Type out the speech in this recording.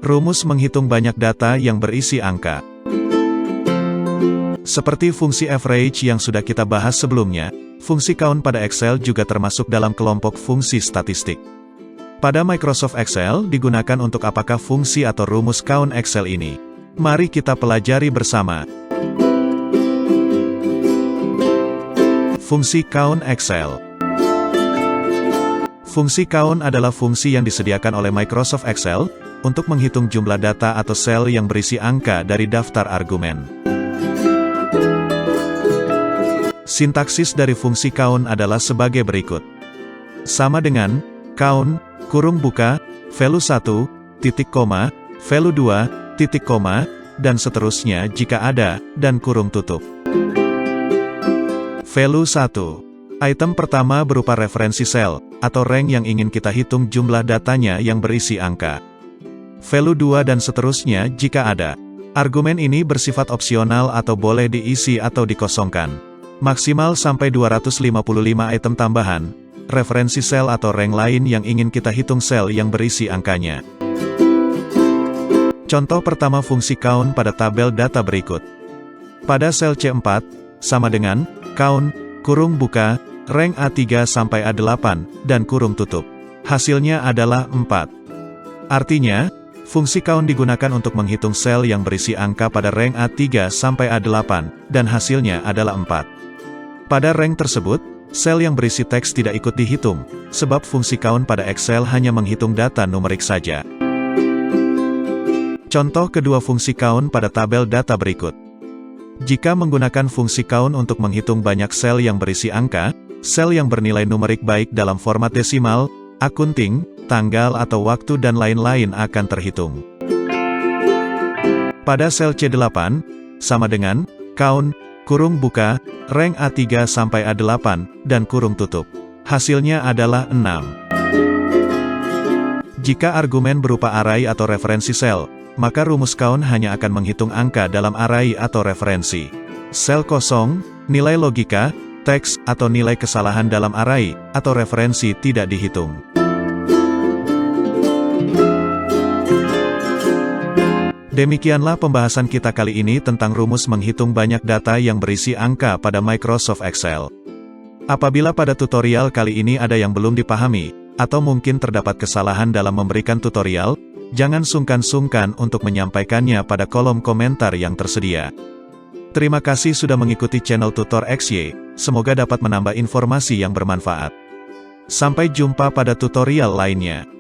Rumus menghitung banyak data yang berisi angka. Seperti fungsi average yang sudah kita bahas sebelumnya, fungsi count pada Excel juga termasuk dalam kelompok fungsi statistik. Pada Microsoft Excel digunakan untuk apakah fungsi atau rumus count Excel ini? Mari kita pelajari bersama. Fungsi count Excel. Fungsi count adalah fungsi yang disediakan oleh Microsoft Excel untuk menghitung jumlah data atau sel yang berisi angka dari daftar argumen. Sintaksis dari fungsi count adalah sebagai berikut. Sama dengan count, kurung buka, value 1, titik koma, value 2, titik koma, dan seterusnya jika ada, dan kurung tutup. Value 1. Item pertama berupa referensi sel, atau rank yang ingin kita hitung jumlah datanya yang berisi angka. Value 2 dan seterusnya jika ada. Argumen ini bersifat opsional atau boleh diisi atau dikosongkan. Maksimal sampai 255 item tambahan. Referensi sel atau rank lain yang ingin kita hitung sel yang berisi angkanya. Contoh pertama fungsi count pada tabel data berikut. Pada sel C4, sama dengan count, kurung buka, rank A3 sampai A8, dan kurung tutup. Hasilnya adalah 4. Artinya, fungsi count digunakan untuk menghitung sel yang berisi angka pada rank A3 sampai A8, dan hasilnya adalah 4. Pada rank tersebut, sel yang berisi teks tidak ikut dihitung, sebab fungsi count pada Excel hanya menghitung data numerik saja. Contoh kedua fungsi count pada tabel data berikut. Jika menggunakan fungsi count untuk menghitung banyak sel yang berisi angka, sel yang bernilai numerik baik dalam format desimal, akunting, tanggal atau waktu dan lain-lain akan terhitung. Pada sel C8, sama dengan count, kurung buka, rank A3 sampai A8, dan kurung tutup. Hasilnya adalah 6. Jika argumen berupa array atau referensi sel, maka rumus count hanya akan menghitung angka dalam array atau referensi. Sel kosong, nilai logika, teks, atau nilai kesalahan dalam array atau referensi tidak dihitung. Demikianlah pembahasan kita kali ini tentang rumus menghitung banyak data yang berisi angka pada Microsoft Excel. Apabila pada tutorial kali ini ada yang belum dipahami, atau mungkin terdapat kesalahan dalam memberikan tutorial, jangan sungkan-sungkan untuk menyampaikannya pada kolom komentar yang tersedia. Terima kasih sudah mengikuti channel Tutor XY, semoga dapat menambah informasi yang bermanfaat. Sampai jumpa pada tutorial lainnya.